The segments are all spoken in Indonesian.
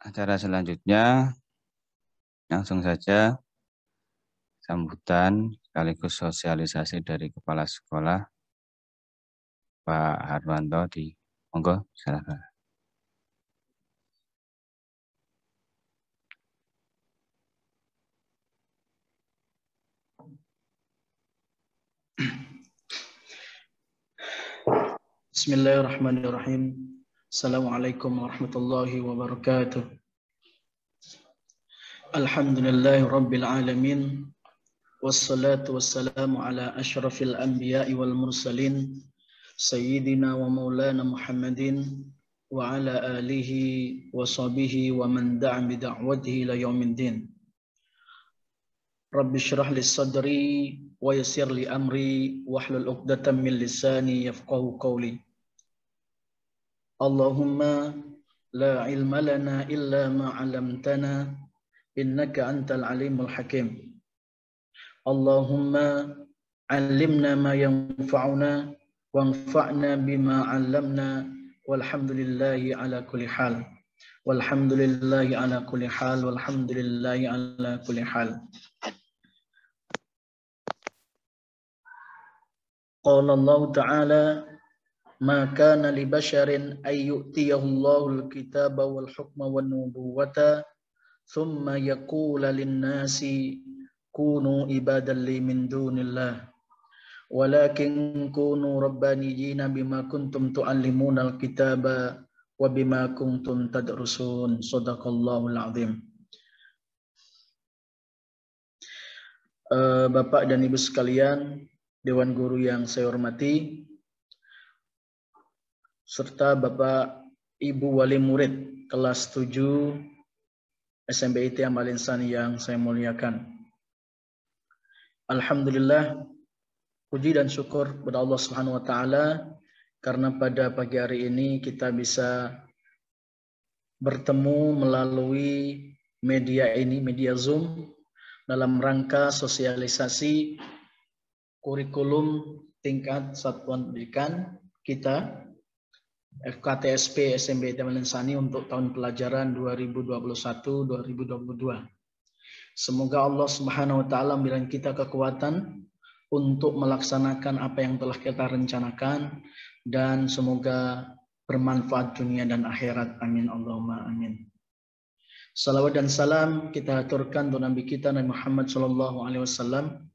acara selanjutnya langsung saja sambutan sekaligus sosialisasi dari Kepala Sekolah Pak Harwanto di monggo silakan. Bismillahirrahmanirrahim. Assalamualaikum warahmatullahi wabarakatuh. Alhamdulillahi rabbil alamin. Wassalatu wassalamu ala ashrafil anbiya'i wal mursalin. Sayyidina wa maulana Muhammadin wa ala alihi wa sahbihi wa man da'a bida'watihi ila yaumiddin. Rabbi syrah li sadri wa yassir li amri wahlul 'uqdatam min lisani yafqahu qawli. Allahumma la ilma lana illa ma 'allamtana innaka antal alimul hakim. Allahumma 'allimna ma yanfa'una wanfa'na bima 'allamna walhamdulillahi ala kulli hal. Walhamdulillahi ala kulli hal. Walhamdulillahi ala kulli hal. Qala Allah Ta'ala ma kana li basharin ay yu'tiyahu Allahul kitaba wal hukma wan nubuwata thumma yaqula lin-nasi kunu ibadan li min dunillah walakin kunu rabbaniyina bima kuntum tu'allimuna al-kitaba wa bima kuntum tadrusun. Shadaqallahul azim. Bapak dan Ibu sekalian, Dewan Guru yang saya hormati, serta Bapak Ibu Wali Murid kelas 7 SMP IT Amal Insani yang saya muliakan. Alhamdulillah, puji dan syukur kepada Allah Subhanahu wa taala karena pada pagi hari ini kita bisa bertemu melalui media ini, media Zoom, dalam rangka sosialisasi kurikulum tingkat satuan pendidikan kita FKTSP SMP Taman Insani untuk tahun pelajaran 2021-2022. Semoga Allah Subhanahu wa taala memberikan kita kekuatan untuk melaksanakan apa yang telah kita rencanakan dan semoga bermanfaat dunia dan akhirat. Amin Allahumma amin. Salawat dan salam kita aturkan untuk Nabi kita Nabi Muhammad SAW.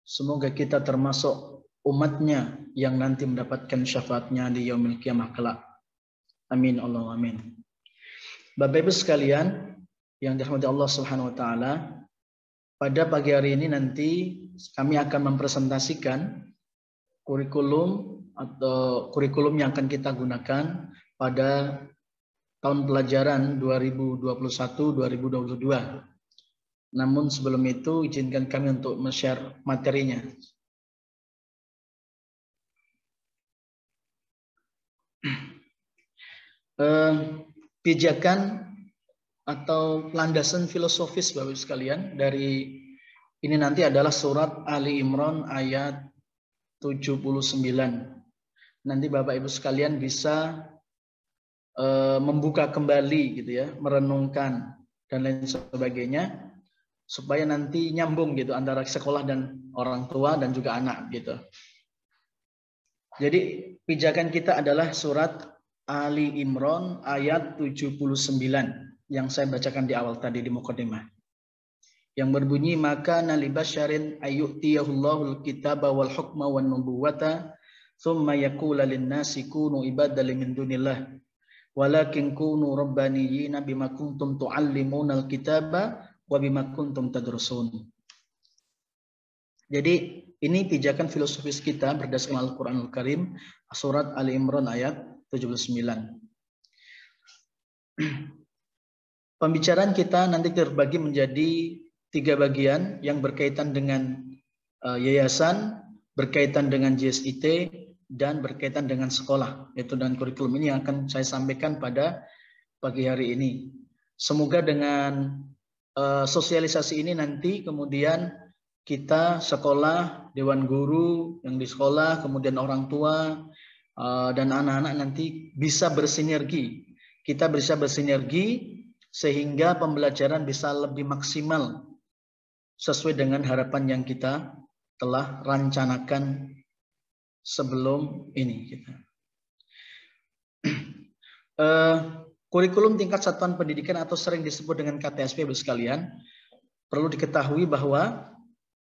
Semoga kita termasuk umatnya yang nanti mendapatkan syafaatnya di yaumil qiyamah kelak. Amin Allahumma amin. Bapak Ibu sekalian yang dirahmati Allah Subhanahu wa taala, pada pagi hari ini nanti kami akan mempresentasikan kurikulum atau kurikulum yang akan kita gunakan pada tahun pelajaran 2021-2022. Namun sebelum itu izinkan kami untuk men-share materinya. Pijakan atau landasan filosofis Bapak Ibu sekalian dari ini nanti adalah surat Ali Imran ayat 79. Nanti Bapak Ibu sekalian bisa membuka kembali gitu ya, merenungkan dan lain sebagainya supaya nanti nyambung gitu antara sekolah dan orang tua dan juga anak gitu. Jadi pijakan kita adalah surat Ali Imran ayat 79 yang saya bacakan di awal tadi di mukadimah. Yang berbunyi maka nali basyarin ayyutiyahullahu al-kitaba wal hukma wan nubuwata thumma yaqula lin-nasi kunu ibadan min dunillah walakin kunu rabbaniyina bima kuntum tu'allimuna al-kitaba wa bima kuntum tadrusun. Jadi ini pijakan filosofis kita berdasarkan Al-Qur'anul Karim surat Ali Imran ayat 79. Pembicaraan kita nanti terbagi menjadi 3 bagian yang berkaitan dengan yayasan, berkaitan dengan JSIT, dan berkaitan dengan sekolah, yaitu dan kurikulum ini yang akan saya sampaikan pada pagi hari ini. Semoga dengan sosialisasi ini nanti kemudian kita sekolah, dewan guru yang di sekolah, kemudian orang tua dan anak-anak nanti bisa bersinergi. Kita bisa bersinergi sehingga pembelajaran bisa lebih maksimal sesuai dengan harapan yang kita telah rencanakan sebelum ini. Kurikulum tingkat satuan pendidikan atau sering disebut dengan KTSP, Bapak sekalian, perlu diketahui bahwa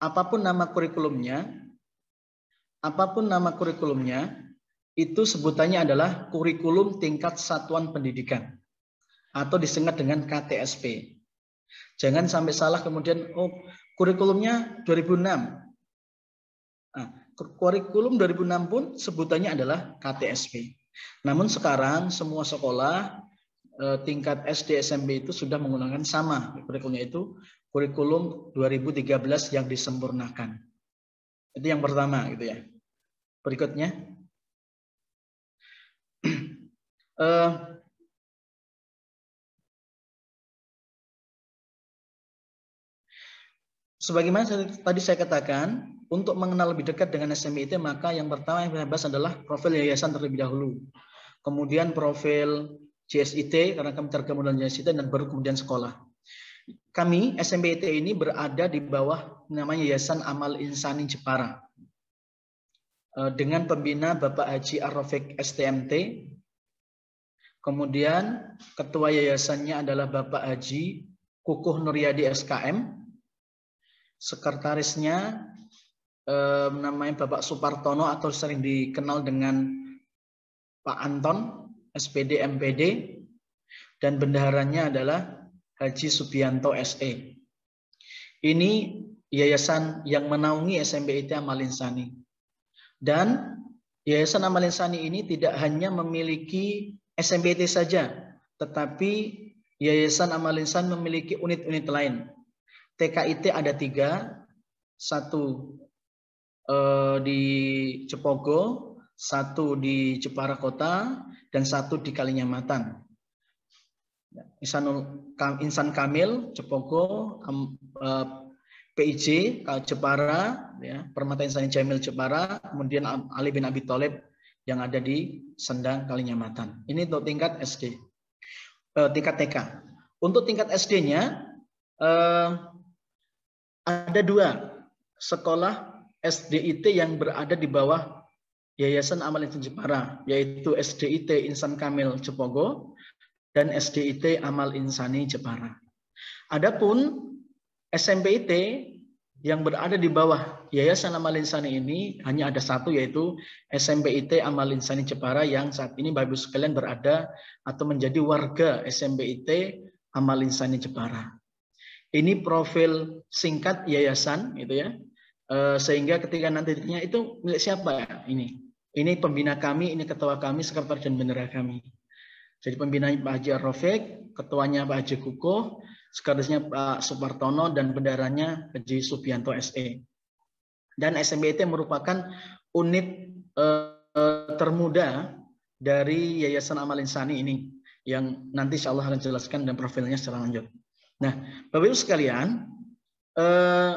apapun nama kurikulumnya, itu sebutannya adalah kurikulum tingkat satuan pendidikan atau disingkat dengan KTSP. Jangan sampai salah kemudian, oh kurikulumnya 2006. Nah, kurikulum 2006 pun sebutannya adalah KTSP. Namun sekarang semua sekolah tingkat SD SMP itu sudah menggunakan sama kurikulumnya, itu kurikulum 2013 yang disempurnakan. Itu yang pertama gitu ya. Berikutnya sebagaimana tadi saya katakan, untuk mengenal lebih dekat dengan SMIT, maka yang pertama yang saya bahas adalah profil yayasan terlebih dahulu. Kemudian profil JSIT, karena kami tergabung dengan JSIT, dan baru kemudian sekolah. Kami, SMIT ini berada di bawah namanya Yayasan Amal Insani Jepara. Dengan pembina Bapak Haji Ar-Rafiq STMT. Kemudian ketua yayasannya adalah Bapak Haji Kukuh Nuryadi SKM. Sekretarisnya namanya Bapak Supartono atau sering dikenal dengan Pak Anton SPD MPD, dan bendaharanya adalah Haji Subianto SE. Ini yayasan yang menaungi SMBIT Amal Insani. Dan Yayasan Amal Insani ini tidak hanya memiliki SMBIT saja, tetapi Yayasan Amal Insani memiliki unit-unit lain. TKIT ada 3, 1 di Cepogo, 1 di Jepara Kota, dan 1 di Kalinyamatan. Insan Kamil Cepogo, PIJ Jepara, ya, Permata Insani Jamil Jepara, kemudian Ali bin Abi Thalib yang ada di Sendang Kalinyamatan. Ini untuk tingkat SD, tingkat TK. Untuk tingkat SD-nya ada 2 sekolah SDIT yang berada di bawah Yayasan Amal Insani Jepara, yaitu SDIT Insan Kamil Cepogo dan SDIT Amal Insani Jepara. Adapun SMPIT yang berada di bawah Yayasan Amal Insani ini hanya ada 1, yaitu SMPIT Amal Insani Jepara, yang saat ini Bapak Ibu sekalian berada atau menjadi warga SMPIT Amal Insani Jepara. Ini profil singkat yayasan, gitu ya. Sehingga ketika nantinya itu milik siapa ya? Ini pembina kami, ini ketua kami, sekretaris dan bendera kami. Jadi pembinanya Pak Haji Ar-Rafiq, ketuanya Pak Haji Kukuh, sekretarisnya Pak Supartono, dan bendaranya Haji Subianto SE. Dan SMBIT merupakan unit termuda dari Yayasan Amal Insani ini, yang nanti insya Allah akan jelaskan dan profilnya secara lanjut. Nah, Bapak Ibu sekalian,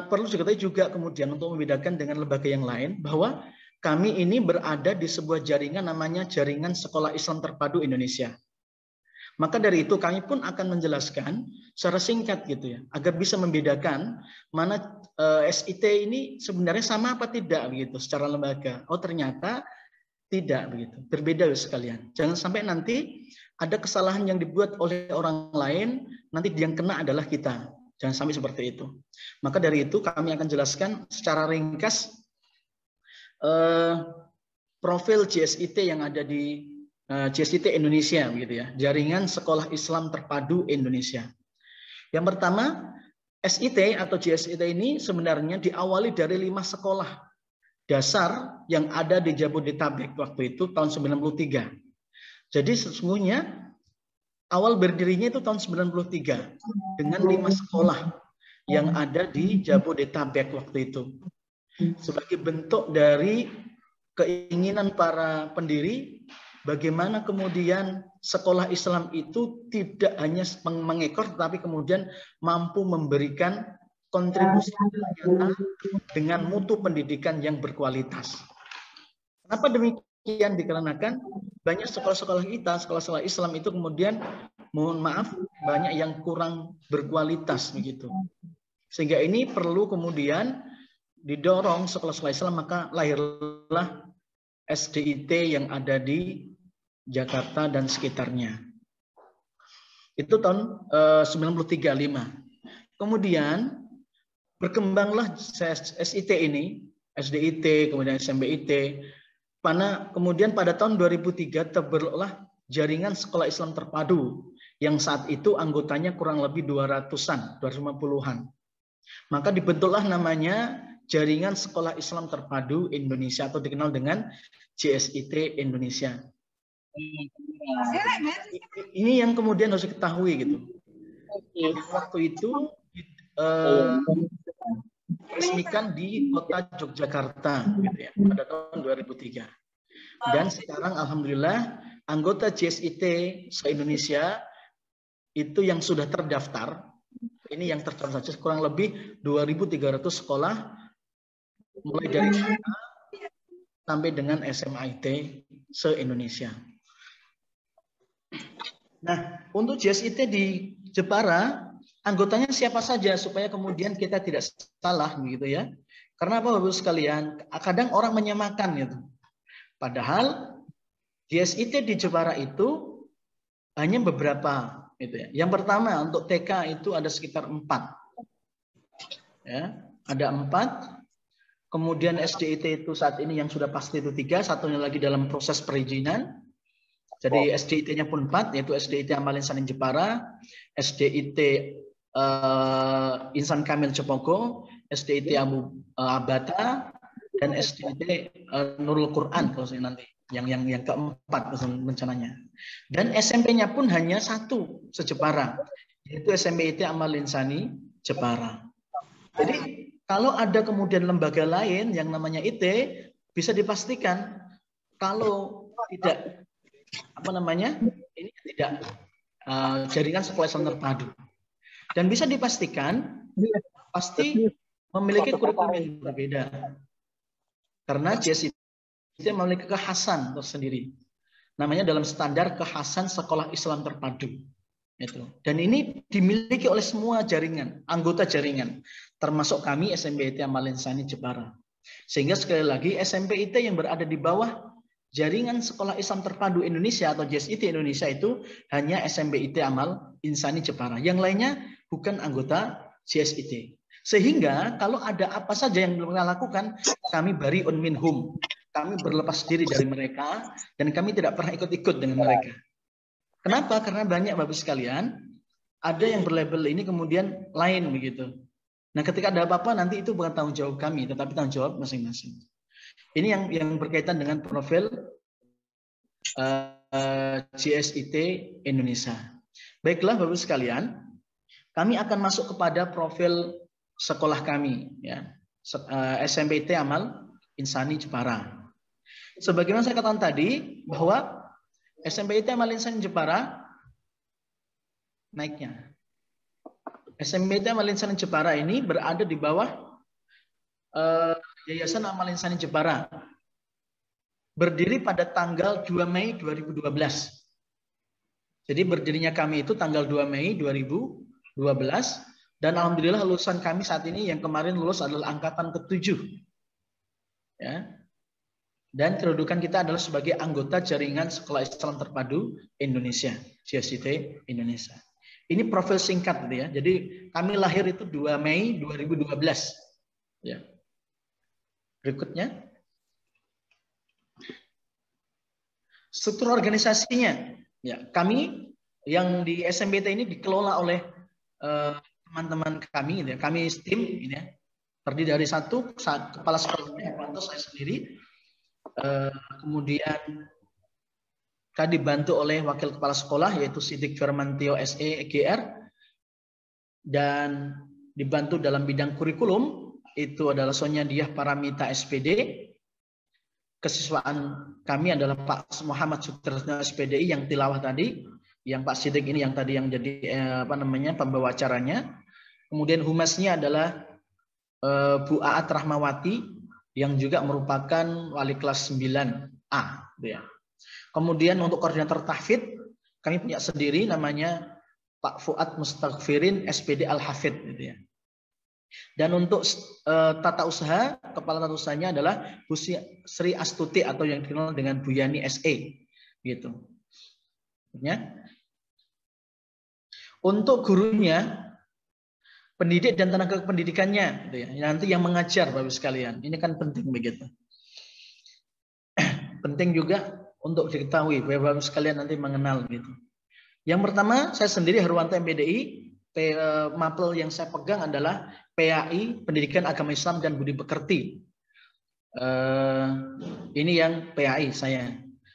perlu diketahui juga kemudian untuk membedakan dengan lembaga yang lain, bahwa kami ini berada di sebuah jaringan namanya Jaringan Sekolah Islam Terpadu Indonesia. Maka dari itu kami pun akan menjelaskan secara singkat gitu ya, agar bisa membedakan mana SIT ini sebenarnya sama apa tidak begitu secara lembaga. Oh ternyata tidak begitu, berbeda sekalian. Jangan sampai nanti ada kesalahan yang dibuat oleh orang lain, nanti yang kena adalah kita. Jangan sampai seperti itu. Maka dari itu kami akan jelaskan secara ringkas profil JSIT yang ada di JSIT Indonesia, gitu ya, Jaringan Sekolah Islam Terpadu Indonesia. Yang pertama, SIT atau JSIT ini sebenarnya diawali dari 5 sekolah dasar yang ada di Jabodetabek waktu itu tahun 93. Jadi sesungguhnya awal berdirinya itu tahun 93 dengan 5 sekolah yang ada di Jabodetabek waktu itu. Sebagai bentuk dari keinginan para pendiri, bagaimana kemudian sekolah Islam itu tidak hanya mengekor, tetapi kemudian mampu memberikan kontribusi nyata dengan mutu pendidikan yang berkualitas. Kenapa demikian? Dikarenakan banyak sekolah-sekolah kita, sekolah-sekolah Islam itu kemudian mohon maaf banyak yang kurang berkualitas begitu. Sehingga ini perlu kemudian didorong sekolah-sekolah Islam, maka lahirlah SDIT yang ada di Jakarta dan sekitarnya. Itu tahun 93-5. Kemudian berkembanglah SIT ini, SDIT, kemudian SMBIT. Kemudian pada tahun 2003 terbentuklah jaringan sekolah Islam terpadu yang saat itu anggotanya kurang lebih 200-an, 250-an. Maka dibentuklah namanya Jaringan Sekolah Islam Terpadu Indonesia atau dikenal dengan JSIT Indonesia. Ini yang kemudian harus diketahui gitu. Waktu itu resmikan di kota Yogyakarta gitu ya, pada tahun 2003. Dan sekarang alhamdulillah anggota JSIT se-Indonesia itu yang sudah terdaftar, ini yang terdaftar saja kurang lebih 2.300 sekolah mulai dari TK sampai dengan SMIT se-Indonesia. Nah, untuk JSIT di Jepara, anggotanya siapa saja supaya kemudian kita tidak salah begitu ya. Karena apa Bapak sekalian? Kadang orang menyamakan gitu. Padahal JSIT di Jepara itu hanya beberapa gitu ya. Yang pertama untuk TK itu ada sekitar 4. Ya, ada 4. Kemudian SDIT itu saat ini yang sudah pasti itu 3, satunya lagi dalam proses perizinan. Jadi SDIT-nya pun 4, yaitu SDIT Amal Insan Jepara, SDIT Insan Kamil Cepogo, SDIT Abu Abata, dan SDIT Nurul Quran kalau saya nanti yang keempat rencananya. Dan SMP-nya pun hanya 1 se-Jepara, yaitu SMBIT Amal Insani Jepara. Jadi kalau ada kemudian lembaga lain yang namanya IT, bisa dipastikan kalau tidak ini tidak jaringan sekolah Islam terpadu. Dan bisa dipastikan pasti memiliki kurikulum yang berbeda. Karena JSIT memiliki kekhasan tersendiri. Namanya dalam standar kekhasan sekolah Islam terpadu. Itu. Dan ini dimiliki oleh semua jaringan, anggota jaringan, termasuk kami SMBIT Amal Insani Jepara. Sehingga sekali lagi SMBIT yang berada di bawah Jaringan Sekolah Islam Terpadu Indonesia atau JSIT Indonesia itu hanya SMBIT Amal Insani Jepara. Yang lainnya bukan anggota JSIT. Sehingga kalau ada apa saja yang belum kita lakukan, kami bari'un minhum. Kami berlepas diri dari mereka dan kami tidak pernah ikut-ikut dengan mereka. Kenapa? Karena banyak Bapak sekalian, ada yang berlabel ini kemudian lain begitu. Nah, ketika ada apa-apa nanti itu bukan tanggung jawab kami, tetapi tanggung jawab masing-masing. Ini yang berkaitan dengan profil JSIT Indonesia. Baiklah Bapak sekalian, kami akan masuk kepada profil sekolah kami, ya, SMBIT Amal Insani Jepara. Sebagaimana saya katakan tadi bahwa SMBIT Amal Insani Jepara naiknya. SMBIT Amal Insani Jepara ini berada di bawah Yayasan Amal Insani Jepara. Berdiri pada tanggal 2 Mei 2012. Jadi berdirinya kami itu tanggal 2 Mei 2012 dan alhamdulillah lulusan kami saat ini yang kemarin lulus adalah angkatan ke-7. Ya. Dan kedudukan kita adalah sebagai anggota Jaringan Sekolah Islam Terpadu Indonesia, JSIT Indonesia. Ini profil singkat gitu ya. Jadi kami lahir itu 2 Mei 2012. Ya. Berikutnya. Struktur organisasinya. Ya, kami yang di SMBT ini dikelola oleh teman-teman kami gitu ya. Kami tim gitu ya. Terdiri dari satu kepala sekolahnya, saya sendiri. Kemudian kita dibantu oleh wakil kepala sekolah yaitu Sidik Firmantio SE EGR dan dibantu dalam bidang kurikulum itu adalah Sonya Diah Paramita SPD. Kesiswaan kami adalah Pak Muhammad Sutresno SPDI yang tilawah tadi, yang Pak Sidik ini yang tadi yang jadi pembawa acaranya. Kemudian humasnya adalah Bu Aat Rahmawati yang juga merupakan wali kelas 9A. Ya. Kemudian untuk koordinator tahfidz, kami punya sendiri namanya Pak Fuad Mustaghfirin SPD Al-Hafid gitu ya. Dan untuk tata usaha, kepala tata usahanya adalah Bu Sri Astuti atau yang dikenal dengan Bu Yani SE gitu. Ya. Untuk gurunya, pendidik dan tenaga pendidikannya gitu ya. Nanti yang mengajar Bapak sekalian. Ini kan penting begitu. Penting juga untuk diketahui Bapak sekalian nanti mengenal gitu. Yang pertama, saya sendiri Harwanto MPDI, mapel yang saya pegang adalah PAI, Pendidikan Agama Islam dan Budi Pekerti. Ini yang PAI saya.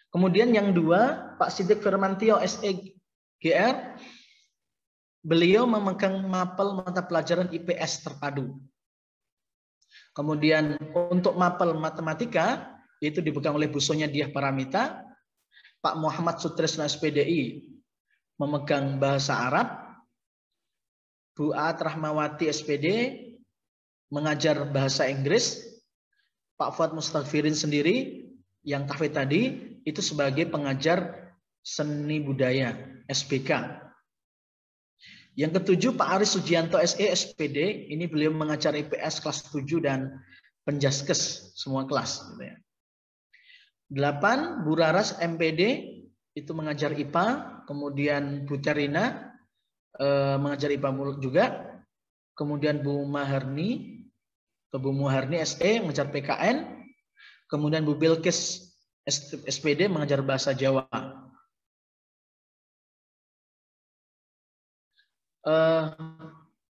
Kemudian yang dua, Pak Sidik Firmantio SEGR, beliau memegang mapel mata pelajaran IPS terpadu. Kemudian untuk mapel matematika, itu dipegang oleh Bu Sonya Diah Paramita. Pak Muhammad Sutresno SPDI memegang bahasa Arab. Bu Aat Rahmawati SPD mengajar bahasa Inggris. Pak Fuad Mustaghfirin sendiri yang tahfidz tadi itu sebagai pengajar seni budaya SBK. Yang ketujuh Pak Aris Sugianto SE SPD, ini beliau mengajar IPS kelas 7 dan penjaskes semua kelas. 8 Bu Raras MPD itu mengajar IPA, kemudian Bu Terina mengajar IPA juga, kemudian Bu Muharni SE mengajar PKN, kemudian Bu Bilkis SPD mengajar bahasa Jawa.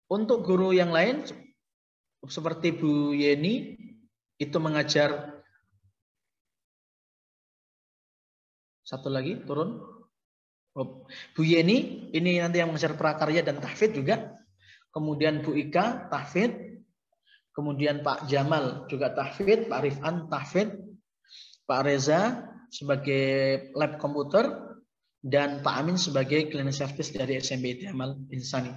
Untuk guru yang lain seperti Bu Yeni itu mengajar, satu lagi turun, Bu Yeni ini nanti yang mengajar prakarya dan tahfidz juga. Kemudian Bu Ika tahfidz, kemudian Pak Jamal juga tahfidz, Pak Rifan tahfidz, Pak Reza sebagai lab komputer, dan Pak Amin sebagai cleaning service dari SMP ITI Amal Insani.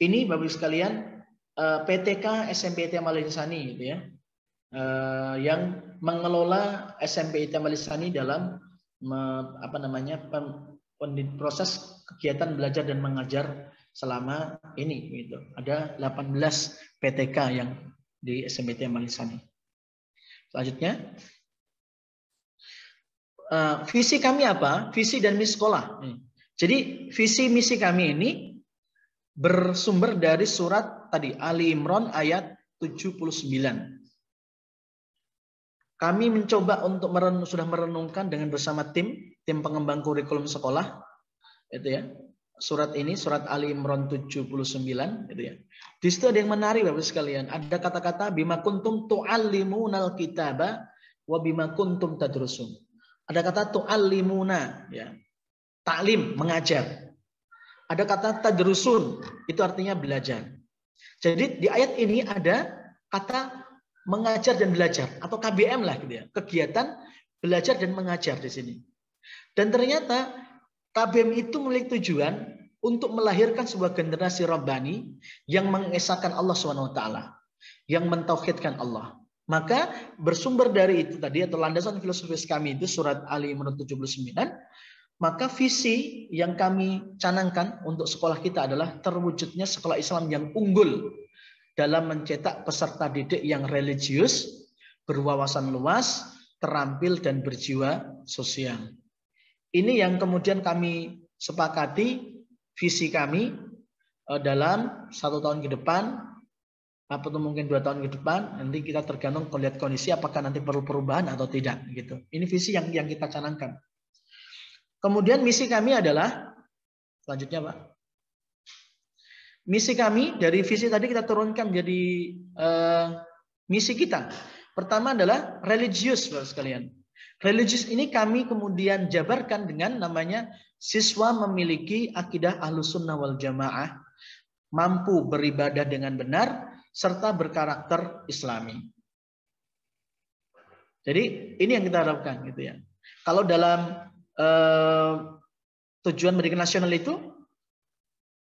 Ini Bapak sekalian PTK SMP ITI Amal Insani gitu ya, yang mengelola SMP ITI Amal Insani dalam proses kegiatan belajar dan mengajar selama ini gitu. Ada 18 PTK yang di SMP ITI Amal Insani. Selanjutnya, visi kami apa? Visi dan misi sekolah. Jadi visi misi kami ini bersumber dari surat tadi Ali Imran ayat 79. Kami mencoba untuk sudah merenungkan dengan bersama tim pengembang kurikulum sekolah, itu ya. Surat ini surat Ali Imran 79, gitu ya. Di situ ada yang menarik Bapak sekalian. Ada kata-kata bima kuntum tu'allimunal kitaba wa bima kuntum tadrusun. Ada kata tu'allimuna, ya. Taklim, mengajar. Ada kata tadrusun, itu artinya belajar. Jadi di ayat ini ada kata mengajar dan belajar atau KBM lah gitu ya. Kegiatan belajar dan mengajar di sini. Dan ternyata KBM itu memiliki tujuan untuk melahirkan sebuah generasi Rabbani yang mengesahkan Allah SWT, yang mentauhidkan Allah. Maka bersumber dari itu tadi atau landasan filosofis kami itu surat Ali Imran 79, maka visi yang kami canangkan untuk sekolah kita adalah terwujudnya sekolah Islam yang unggul dalam mencetak peserta didik yang religius, berwawasan luas, terampil dan berjiwa sosial. Ini yang kemudian kami sepakati visi kami dalam 1 tahun ke depan, atau mungkin 2 tahun ke depan, nanti kita tergantung melihat kondisi apakah nanti perlu perubahan atau tidak gitu. Ini visi yang kita canangkan. Kemudian misi kami adalah selanjutnya Pak. Misi kami dari visi tadi kita turunkan menjadi misi kita. Pertama adalah religius Bapak sekalian. Religius ini kami kemudian jabarkan dengan namanya siswa memiliki akidah Ahlussunnah wal Jamaah, mampu beribadah dengan benar serta berkarakter Islami. Jadi ini yang kita harapkan gitu ya. Kalau dalam tujuan pendidikan nasional itu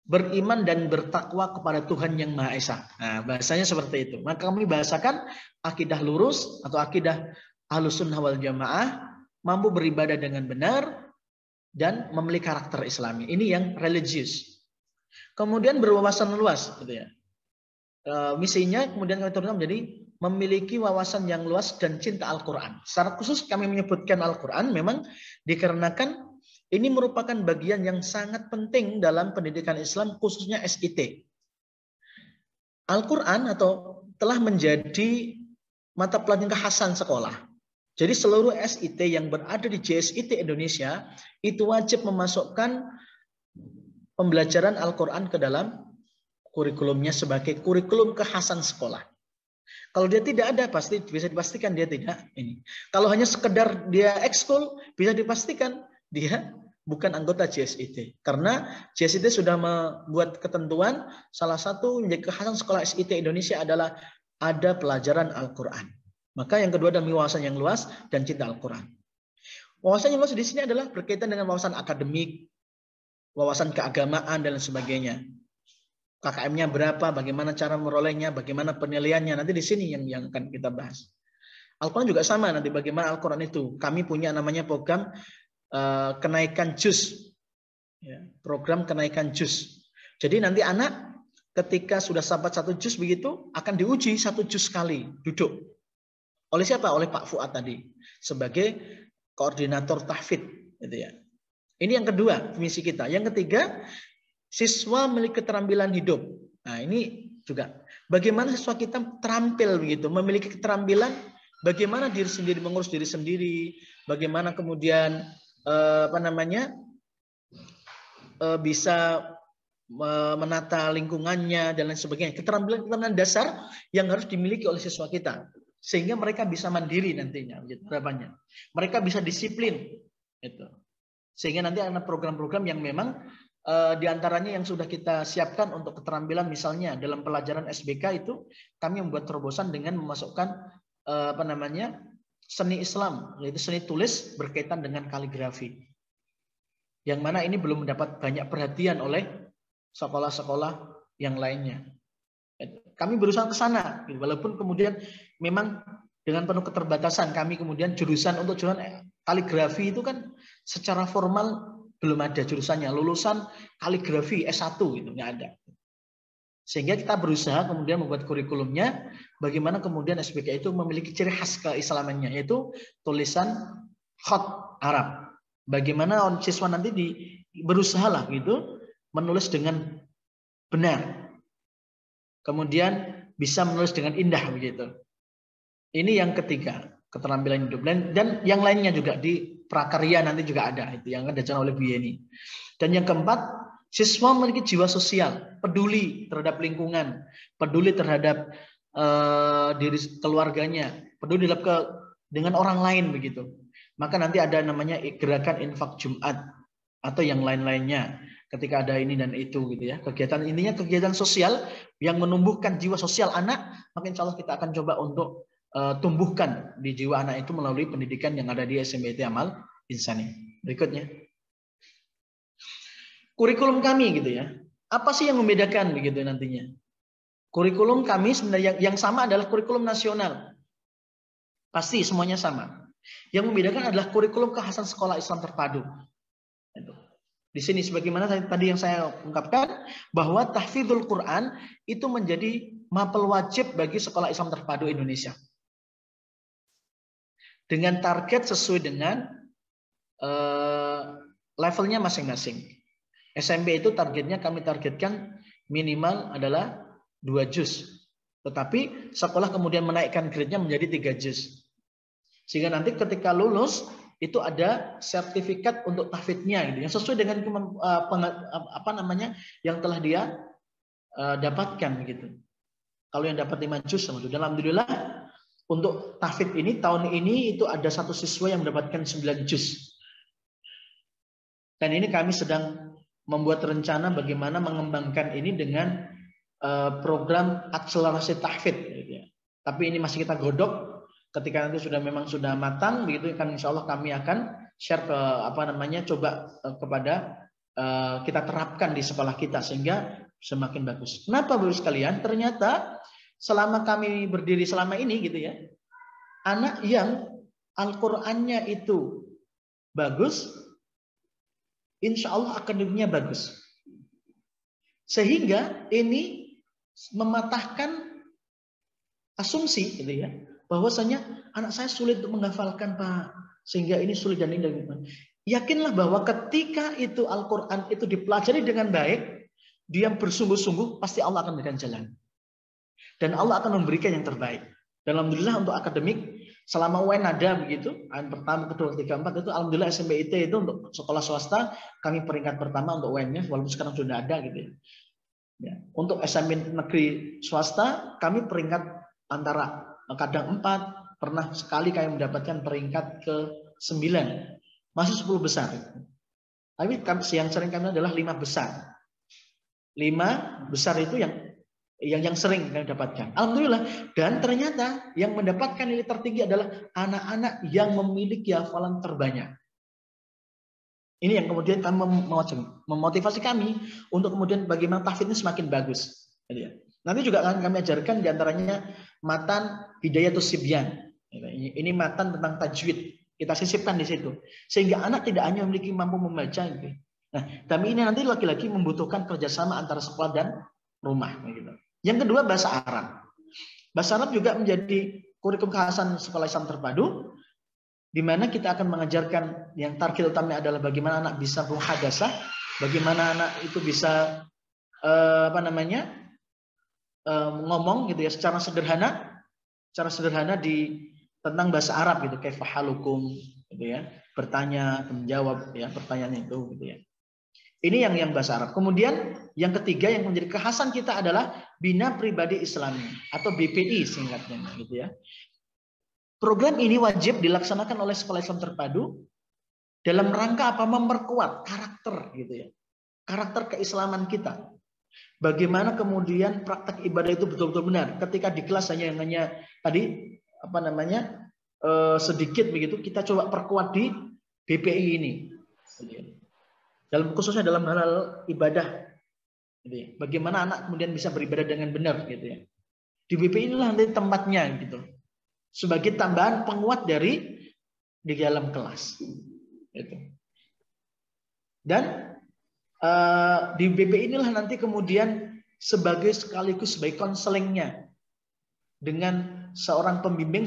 beriman dan bertakwa kepada Tuhan yang Maha Esa. Nah, bahasanya seperti itu. Maka kami bahasakan akidah lurus atau akidah Ahlussunnah wal Jamaah, mampu beribadah dengan benar, dan memiliki karakter Islami. Ini yang religius. Kemudian berwawasan luas, gitu ya. Misinya kemudian kami turunkan menjadi memiliki wawasan yang luas dan cinta Al-Quran. Secara khusus kami menyebutkan Al-Quran memang dikarenakan ini merupakan bagian yang sangat penting dalam pendidikan Islam, khususnya SIT. Al-Quran atau telah menjadi mata pelajaran kekhasan sekolah. Jadi seluruh SIT yang berada di JSIT Indonesia itu wajib memasukkan pembelajaran Al-Quran ke dalam kurikulumnya sebagai kurikulum kekhasan sekolah. Kalau dia tidak ada, pasti bisa dipastikan dia tidak ini. Kalau hanya sekedar dia ekskul, bisa dipastikan dia bukan anggota JSIT. Karena JSIT sudah membuat ketentuan, salah satu menjadi kekhasan sekolah SIT Indonesia adalah ada pelajaran Al-Quran. Maka yang kedua adalah wawasan yang luas dan cinta Al-Quran. Wawasan yang luas di sini adalah berkaitan dengan wawasan akademik, wawasan keagamaan dan sebagainya. KKM-nya berapa, bagaimana cara merolehnya, bagaimana penilaiannya. Nanti di sini yang akan kita bahas. Al-Quran juga sama nanti bagaimana Al-Quran itu. Kami punya namanya program kenaikan juz. Ya, program kenaikan juz. Jadi nanti anak ketika sudah sampai 1 juz begitu akan diuji 1 juz sekali duduk. Oleh siapa? Oleh Pak Fuad tadi sebagai koordinator tahfidz, gitu ya. Ini yang kedua misi kita. Yang ketiga, siswa memiliki keterampilan hidup. Nah, ini juga bagaimana siswa kita terampil begitu, memiliki keterampilan bagaimana diri sendiri mengurus diri sendiri, bagaimana kemudian bisa menata lingkungannya dan lain sebagainya. Keterampilan dasar yang harus dimiliki oleh siswa kita sehingga mereka bisa mandiri nantinya, gitu, harapannya. Mereka bisa disiplin, gitu. Sehingga nanti ada program-program yang memang diantaranya yang sudah kita siapkan untuk keterampilan, misalnya dalam pelajaran SBK itu kami membuat terobosan dengan memasukkan seni Islam, yaitu seni tulis berkaitan dengan kaligrafi. Yang mana ini belum mendapat banyak perhatian oleh sekolah-sekolah yang lainnya. Kami berusaha ke sana, walaupun kemudian memang dengan penuh keterbatasan kami kemudian jurusan kaligrafi itu kan secara formal belum ada jurusannya, lulusan kaligrafi S1 gitu nggak ada. Sehingga kita berusaha kemudian membuat kurikulumnya bagaimana kemudian SBK itu memiliki ciri khas keislamannya, yaitu tulisan khat Arab. Bagaimana siswa nanti berusaha lah gitu menulis dengan benar. Kemudian bisa menulis dengan indah begitu. Ini yang ketiga, keterampilan hidup. Dan yang lainnya juga di prakarya nanti juga ada, itu yang diajarkan oleh Bu Yeni. Dan yang keempat, siswa memiliki jiwa sosial, peduli terhadap lingkungan, peduli terhadap diri keluarganya, peduli dengan orang lain begitu. Maka nanti ada namanya gerakan infak Jumat atau yang lain-lainnya. Ketika ada ini dan itu gitu ya. Kegiatan intinya kegiatan sosial yang menumbuhkan jiwa sosial anak, maka insya Allah kita akan coba untuk tumbuhkan di jiwa anak itu melalui pendidikan yang ada di SMBT Amal Insani. Berikutnya. Kurikulum kami gitu ya. Apa sih yang membedakan begitu nantinya? Kurikulum kami sebenarnya yang sama adalah kurikulum nasional. Pasti semuanya sama. Yang membedakan adalah kurikulum kekhasan sekolah Islam terpadu. Di sini sebagaimana tadi yang saya ungkapkan bahwa tahfidzul Quran itu menjadi mapel wajib bagi sekolah Islam terpadu Indonesia. Dengan target sesuai dengan levelnya masing-masing. SMP itu targetnya kami targetkan minimal adalah 2 juz. Tetapi sekolah kemudian menaikkan grade-nya menjadi 3 juz. Sehingga nanti ketika lulus itu ada sertifikat untuk tahfidznya gitu, yang sesuai dengan yang telah dia dapatkan gitu. Kalau yang dapat 5 juz, alhamdulillah untuk tahfidz ini tahun ini itu ada 1 siswa yang mendapatkan 9 juz. Dan ini kami sedang membuat rencana bagaimana mengembangkan ini dengan program akselerasi tahfidz gitu ya. Tapi ini masih kita godok. Ketika nanti memang sudah matang begitu kan insya Allah kami akan share kepada kita terapkan di sekolah kita sehingga semakin bagus. Kenapa Bapak sekalian? Ternyata selama kami berdiri selama ini gitu ya, anak yang Al-Qur'annya itu bagus insya Allah akademiknya bagus. Sehingga ini mematahkan asumsi gitu ya, bahwasanya anak saya sulit untuk menghafalkan Pak, sehingga ini sulit dan ini. Yakinlah bahwa ketika itu Al-Quran itu dipelajari dengan baik, dia bersungguh-sungguh, pasti Allah akan memberikan jalan. Dan Allah akan memberikan yang terbaik. Dan alhamdulillah untuk akademik, selama UN ada begitu, UN pertama, kedua, ketiga, empat itu, alhamdulillah SMPIT itu untuk sekolah swasta, kami peringkat pertama untuk UN-nya, walaupun sekarang sudah ada gitu ya. Ya. Untuk SMP negeri swasta, kami peringkat antara kadang 4, pernah sekali kami mendapatkan peringkat ke-9. Masih 10 besar. Tapi yang sering kami adalah 5 besar. 5 besar itu yang sering kami dapatkan. Alhamdulillah. Dan ternyata yang mendapatkan nilai tertinggi adalah anak-anak yang memiliki hafalan terbanyak. Ini yang kemudian kami memotivasi kami untuk kemudian bagaimana tahfidz ini semakin bagus. Nanti juga akan kami ajarkan diantaranya matan Hidayatus Sibyan. Ini matan tentang tajwid. Kita sisipkan di situ. Sehingga anak tidak hanya memiliki mampu membaca. Nah, kami ini nanti lagi-lagi membutuhkan kerjasama antara sekolah dan rumah. Yang kedua, bahasa Arab. Bahasa Arab juga menjadi kurikulum kekhasan sekolah Islam terpadu, di mana kita akan mengajarkan yang target utamanya adalah bagaimana anak bisa muhadasah, bagaimana anak itu bisa ngomong gitu ya secara sederhana di tentang bahasa Arab gitu, kaifahalukum gitu ya, bertanya, menjawab ya pertanyaan itu gitu ya. Ini yang bahasa Arab. Kemudian yang ketiga yang menjadi kekhasan kita adalah Bina Pribadi Islami atau BPI singkatnya gitu ya. Program ini wajib dilaksanakan oleh sekolah Islam terpadu dalam rangka apa? Memperkuat karakter gitu ya. Karakter keislaman kita. Bagaimana kemudian praktek ibadah itu betul-betul benar. Ketika di kelas hanya tadi sedikit begitu, kita coba perkuat di BPI ini. Khususnya dalam hal ibadah. Bagaimana anak kemudian bisa beribadah dengan benar gitu ya. Di BPI inilah nanti tempatnya gitu. Sebagai tambahan penguat di dalam kelas. Gitu. Dan di BPI inilah nanti kemudian sekaligus sebagai konselingnya dengan seorang pembimbing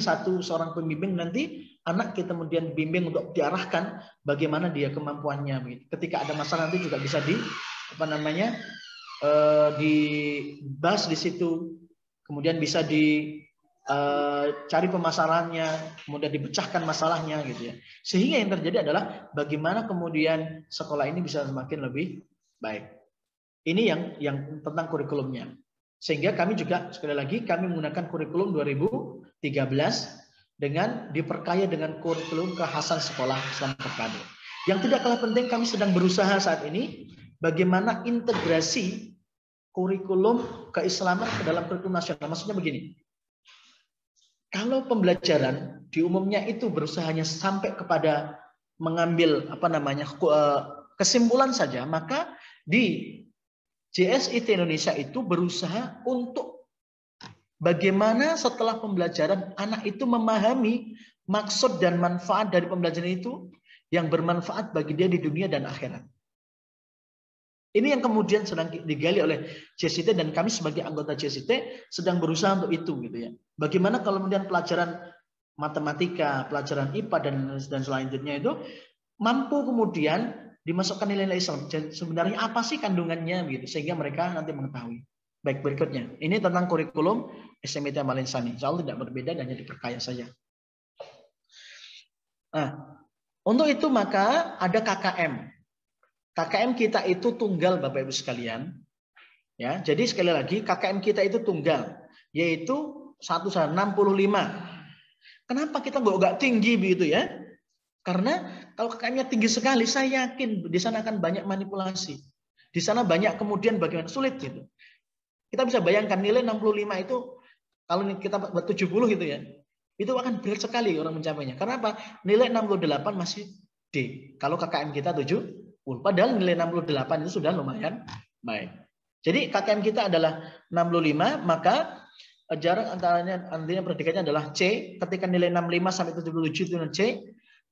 nanti anak kita kemudian bimbing untuk diarahkan bagaimana dia kemampuannya. Ketika ada masalah nanti juga bisa dibahas di situ, kemudian bisa cari pemasarannya, kemudian dipecahkan masalahnya gitu ya. Sehingga yang terjadi adalah bagaimana kemudian sekolah ini bisa semakin lebih baik. Ini yang tentang kurikulumnya. Sehingga kami juga sekali lagi kami menggunakan kurikulum 2013 dengan diperkaya dengan kurikulum kekhasan sekolah Islam terpadu. Yang tidak kalah penting, kami sedang berusaha saat ini bagaimana integrasi kurikulum keislaman ke dalam kurikulum nasional. Maksudnya begini. Kalau pembelajaran di umumnya itu berusahanya sampai kepada mengambil kesimpulan saja, maka di JSIT Indonesia itu berusaha untuk bagaimana setelah pembelajaran anak itu memahami maksud dan manfaat dari pembelajaran itu yang bermanfaat bagi dia di dunia dan akhirat. Ini yang kemudian sedang digali oleh JSIT dan kami sebagai anggota JSIT sedang berusaha untuk itu gitu ya. Bagaimana kalau kemudian pelajaran matematika, pelajaran IPA dan selanjutnya itu mampu kemudian dimasukkan nilai-nilai Islam. Sebenarnya apa sih kandungannya gitu sehingga mereka nanti mengetahui. Baik, berikutnya. Ini tentang kurikulum SMIT Amal Insani. Insya Allah tidak berbeda dan hanya diperkaya saja. Nah, untuk itu maka ada KKM. KKM kita itu tunggal Bapak Ibu sekalian. Ya, jadi sekali lagi KKM kita itu tunggal, yaitu 65. Kenapa kita nggak tinggi begitu ya? Karena kalau KKM-nya tinggi sekali, saya yakin di sana akan banyak manipulasi. Di sana banyak kemudian bagaimana sulit gitu. Kita bisa bayangkan nilai 65 itu kalau kita buat 70 gitu ya. Itu akan berat sekali orang mencapainya. Karena apa? Nilai 68 masih D. Kalau KKM kita 70. Padahal nilai 68 itu sudah lumayan baik. Jadi KKM kita adalah 65, maka jarak antaranya predikat adalah C. Ketika nilai 65 sampai 77 itu C.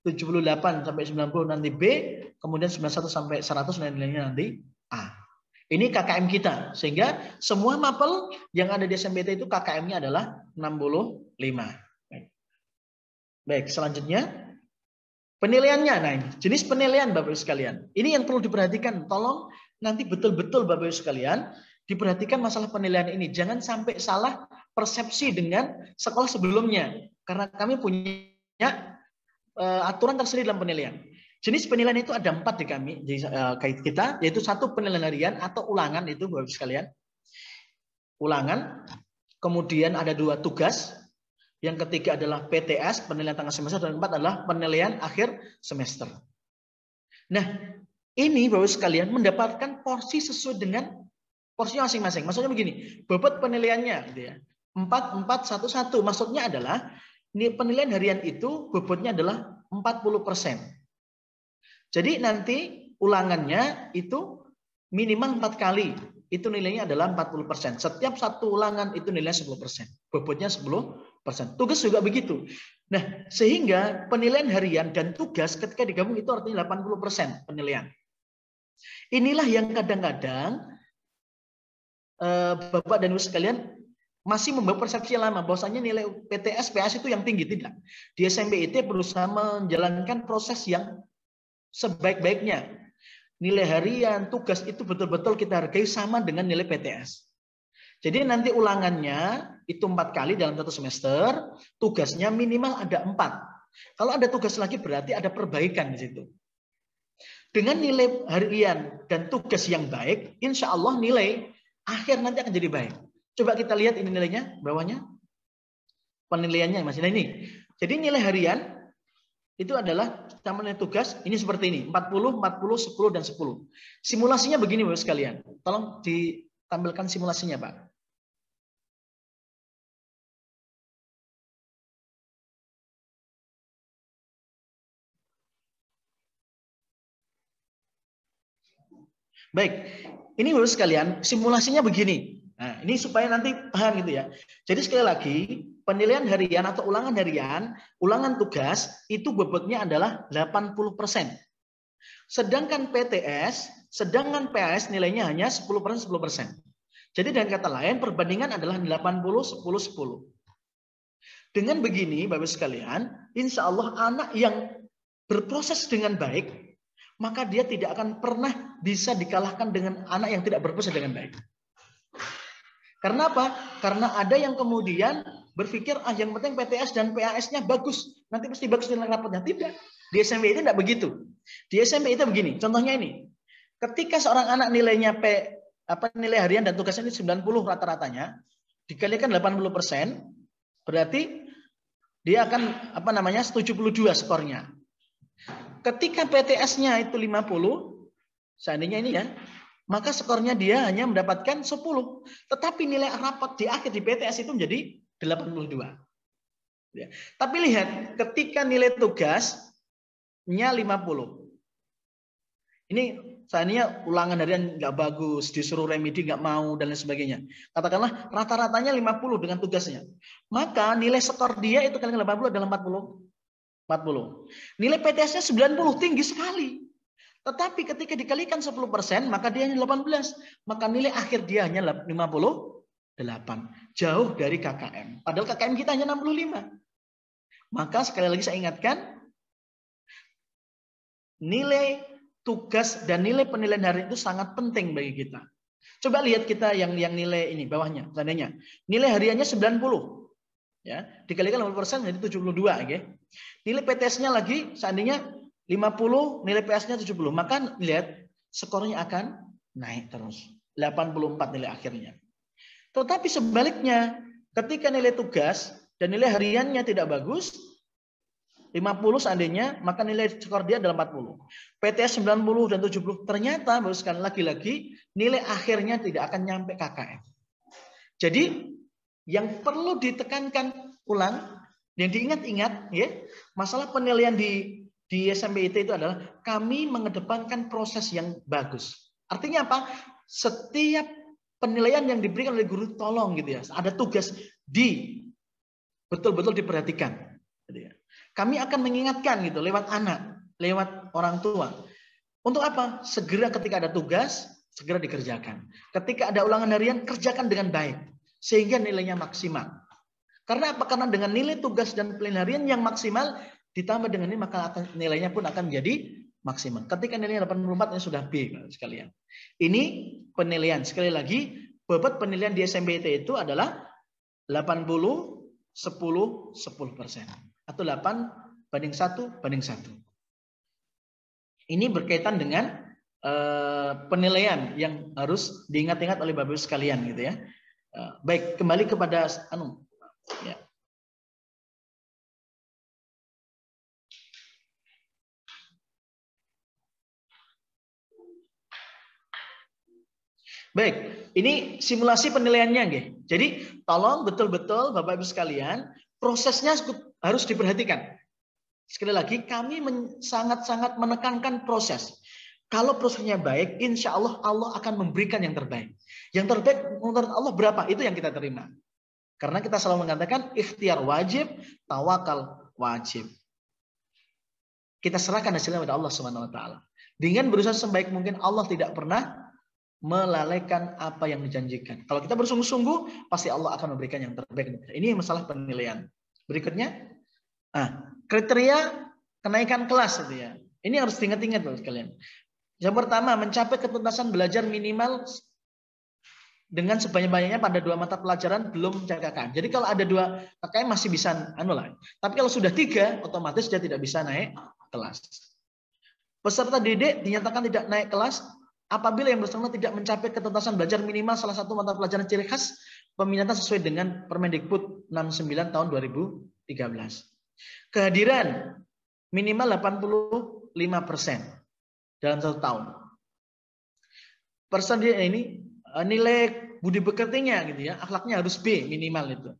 78 sampai 90 nanti B, kemudian 91 sampai 100 nilainya nanti A. Ini KKM kita, sehingga semua mapel yang ada di SNBT itu KKM-nya adalah 65. Baik, selanjutnya penilaiannya. Nah, ini jenis penilaian Bapak Ibu sekalian. Ini yang perlu diperhatikan. Tolong nanti betul-betul Bapak Ibu sekalian diperhatikan masalah penilaian ini. Jangan sampai salah persepsi dengan sekolah sebelumnya. Karena kami punya aturan tersendiri dalam penilaian. Jenis penilaian itu ada 4 di kami, di kait kita, yaitu 1 penilaian harian atau ulangan itu Bapak Ibu sekalian. Ulangan, kemudian ada 2 tugas, yang ketiga adalah PTS, penilaian tengah semester, dan 4 adalah penilaian akhir semester. Nah, ini Bapak Ibu sekalian mendapatkan porsi sesuai dengan porsinya masing-masing. Maksudnya begini, bobot penilaiannya gitu ya. 4, 4, 1, 1. Maksudnya adalah penilaian harian itu bobotnya adalah 40%. Jadi nanti ulangannya itu minimal 4 kali. Itu nilainya adalah 40%. Setiap 1 ulangan itu nilainya 10%. Bobotnya 10%. Tugas juga begitu. Nah, sehingga penilaian harian dan tugas ketika digabung itu artinya 80% penilaian. Inilah yang kadang-kadang Bapak dan Ibu sekalian masih membawa persepsi lama bahwasanya nilai PTS, PAS itu yang tinggi. Tidak. Di SNBT berusaha menjalankan proses yang sebaik-baiknya. Nilai harian, tugas itu betul-betul kita hargai sama dengan nilai PTS. Jadi nanti ulangannya itu 4 kali dalam 1 semester, tugasnya minimal ada 4. Kalau ada tugas lagi berarti ada perbaikan di situ. Dengan nilai harian dan tugas yang baik, insya Allah nilai akhir nanti akan jadi baik. Coba kita lihat ini nilainya, bawahnya. Penilaiannya masih. Nah ini. Jadi nilai harian itu adalah nilai tugas ini seperti ini, 40, 40, 10 dan 10. Simulasinya begini Bapak sekalian. Tolong ditampilkan simulasinya, Pak. Baik. Ini Bapak sekalian, simulasinya begini. Nah, ini supaya nanti paham gitu ya. Jadi sekali lagi, penilaian harian atau ulangan harian, ulangan tugas itu bobotnya adalah 80%. Sedangkan PTS, sedangkan PAS nilainya hanya 10%, 10%. Jadi dengan kata lain perbandingan adalah 80, 10, 10. Dengan begini Bapak sekalian, insya Allah anak yang berproses dengan baik, maka dia tidak akan pernah bisa dikalahkan dengan anak yang tidak berproses dengan baik. Karena apa? Karena ada yang kemudian berpikir, yang penting PTS dan PAS-nya bagus. Nanti pasti bagus nilai rapotnya. Tidak. Di SMP itu tidak begitu. Di SMP itu begini. Contohnya ini. Ketika seorang anak nilainya nilai harian dan tugasnya ini 90 rata-ratanya, dikalikan 80%, berarti dia akan 72 skornya. Ketika PTS-nya itu 50, seandainya ini ya, maka skornya dia hanya mendapatkan 10. Tetapi nilai rapot di akhir di PTS itu menjadi 82. Ya. Tapi lihat, ketika nilai tugasnya 50. Ini seandainya ulangan harian nggak bagus, disuruh remedi nggak mau, dan lain sebagainya. Katakanlah rata-ratanya 50 dengan tugasnya. Maka nilai skor dia itu kali 80 adalah 40. Nilai PTS-nya 90, tinggi sekali. Tetapi ketika dikalikan 10%, maka dia hanya 18. Maka nilai akhir dia hanya 58. Jauh dari KKM. Padahal KKM kita hanya 65. Maka sekali lagi saya ingatkan, nilai tugas dan nilai penilaian harian itu sangat penting bagi kita. Coba lihat kita yang nilai ini, bawahnya. Seandainya nilai hariannya 90. Ya, dikalikan 80% jadi 72. Okay? Nilai PTS-nya lagi seandainya 50, nilai PS-nya 70. Maka lihat skornya akan naik terus. 84 nilai akhirnya. Tetapi sebaliknya, ketika nilai tugas dan nilai hariannya tidak bagus, 50 seandainya, maka nilai skor dia adalah 40. PTS 90 dan 70. Ternyata, baru sekali lagi, nilai akhirnya tidak akan nyampe KKM. Jadi, yang perlu ditekankan ulang, yang diingat-ingat, ya, masalah penilaian di SNBT itu adalah kami mengedepankan proses yang bagus. Artinya apa? Setiap penilaian yang diberikan oleh guru tolong gitu ya. Ada tugas betul-betul diperhatikan. Gitu ya. Kami akan mengingatkan gitu lewat anak, lewat orang tua. Untuk apa? Segera ketika ada tugas, segera dikerjakan. Ketika ada ulangan harian, kerjakan dengan baik. Sehingga nilainya maksimal. Karena apa? Karena dengan nilai tugas dan pelarian yang maksimal, ditambah dengan ini, maka nilainya pun akan menjadi maksimal. Ketika nilainya 84, ini sudah B sekalian. Ini penilaian. Sekali lagi, bobot penilaian di SMPT itu adalah 80, 10, 10%. Atau 8:1:1. Ini berkaitan dengan penilaian yang harus diingat-ingat oleh Bapak Ibu sekalian gitu ya. Baik, kembali kepada ya. Baik, ini simulasi penilaiannya nggih. Jadi tolong betul-betul Bapak Ibu sekalian, prosesnya harus diperhatikan. Sekali lagi, kami sangat-sangat menekankan proses. Kalau prosesnya baik, insya Allah Allah akan memberikan yang terbaik. Yang terbaik menurut Allah berapa? Itu yang kita terima. Karena kita selalu mengatakan ikhtiar wajib, tawakal wajib. Kita serahkan hasilnya kepada Allah Subhanahu wa taala. Dengan berusaha sebaik mungkin, Allah tidak pernah melalaikan apa yang dijanjikan. Kalau kita bersungguh-sungguh, pasti Allah akan memberikan yang terbaik. Ini masalah penilaian. Berikutnya, kriteria kenaikan kelas itu ya. Ini harus diingat-ingat loh sekalian. Yang pertama, mencapai ketuntasan belajar minimal dengan sebanyak-banyaknya pada 2 mata pelajaran belum KKM. Jadi kalau ada 2 KKM masih bisa Tapi kalau sudah 3, otomatis dia tidak bisa naik kelas. Peserta didik dinyatakan tidak naik kelas apabila yang bersangkutan tidak mencapai ketuntasan belajar minimal salah satu mata pelajaran ciri khas peminatan sesuai dengan Permendikbud 69 tahun 2013. Kehadiran minimal 85% dalam 1 tahun. Peserta ini nilai budi pekertinya gitu ya, akhlaknya harus B minimal itu.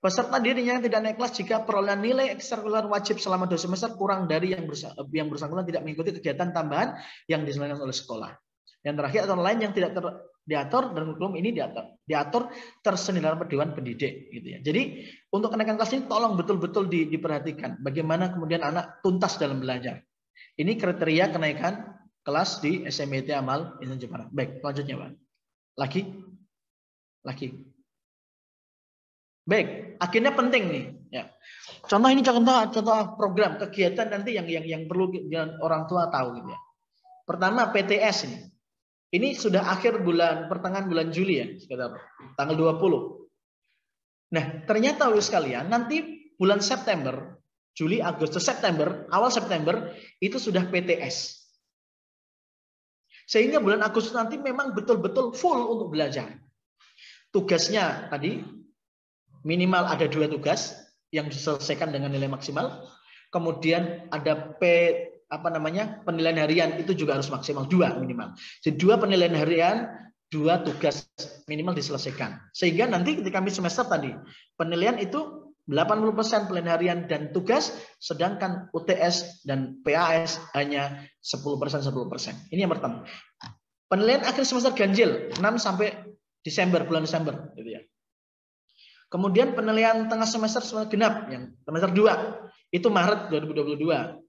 Peserta dirinya tidak naik kelas jika perolehan nilai ekstrakurikuler wajib selama 2 semester kurang dari yang bersangkutan tidak mengikuti kegiatan tambahan yang diselenggarakan oleh sekolah. Yang terakhir, aturan lain yang tidak diatur dan kurikulum ini diatur tersendiri dalam Dewan Pendidik gitu ya. Jadi untuk kenaikan kelas ini tolong betul-betul diperhatikan bagaimana kemudian anak tuntas dalam belajar. Ini kriteria kenaikan kelas di SMPT Amal Insan Jepara. Baik, selanjutnya Pak. Lagi. Baik, akhirnya penting nih. Ya. Contoh ini contoh program kegiatan nanti yang perlu orang tua tahu gitu ya. Pertama PTS ini. Ini sudah akhir pertengahan bulan Juli ya, sekitar tanggal 20. Nah, ternyata sekalian nanti bulan September, Juli, Agustus, September, awal September itu sudah PTS. Sehingga bulan Agustus nanti memang betul-betul full untuk belajar. Tugasnya tadi minimal ada 2 tugas yang diselesaikan dengan nilai maksimal. Kemudian ada penilaian harian itu juga harus maksimal 2 minimal. Jadi 2 penilaian harian, 2 tugas minimal diselesaikan. Sehingga nanti ketika kami semester tadi penilaian itu 80% penilaian harian dan tugas, sedangkan UTS dan PAS hanya 10%. Ini yang pertama. Penilaian akhir semester ganjil 6 sampai bulan Desember gitu ya. Kemudian penilaian tengah semester genap yang semester 2 itu Maret 2022.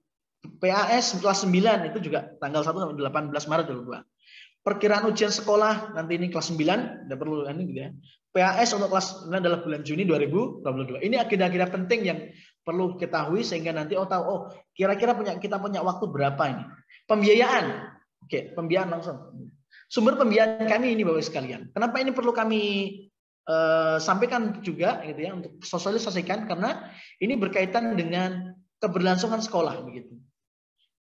PAS kelas 9 itu juga tanggal 1 sampai 18 Maret 2022. Perkiraan ujian sekolah nanti ini kelas 9, tidak perlu ini gitu ya. PAS untuk kelas 9 adalah bulan Juni 2022. Ini agenda-agenda penting yang perlu ketahui sehingga nanti tahu kira-kira kita punya waktu berapa ini. Pembiayaan. Oke, pembiayaan langsung. Sumber pembiayaan kami ini Bapak sekalian. Kenapa ini perlu kami sampaikan juga gitu ya untuk sosialisasikan karena ini berkaitan dengan keberlangsungan sekolah begitu.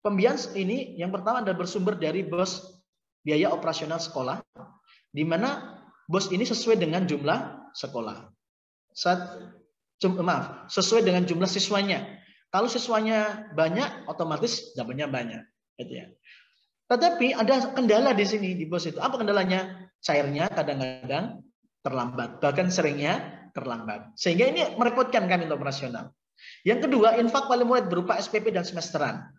Pembiayaan ini yang pertama adalah bersumber dari BOS biaya operasional sekolah di mana BOS ini sesuai dengan jumlah sekolah. Sesuai dengan jumlah siswanya. Kalau siswanya banyak otomatis dapatnya banyak gitu ya. Tetapi ada kendala di sini di BOS itu. Apa kendalanya? Cairnya kadang-kadang terlambat, bahkan seringnya terlambat. Sehingga ini merepotkan kami untuk operasional. Yang kedua, infak wali murid berupa SPP dan semesteran.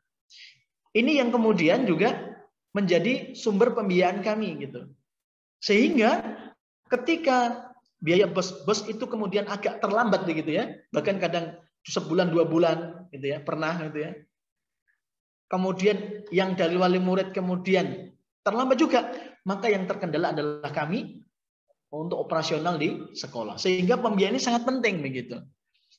Ini yang kemudian juga menjadi sumber pembiayaan kami gitu. Sehingga ketika biaya bos itu kemudian agak terlambat begitu ya, bahkan kadang sebulan 2 bulan gitu ya, pernah gitu ya. Kemudian yang dari wali murid kemudian terlambat juga, maka yang terkendala adalah kami untuk operasional di sekolah. Sehingga pembiayaan ini sangat penting begitu.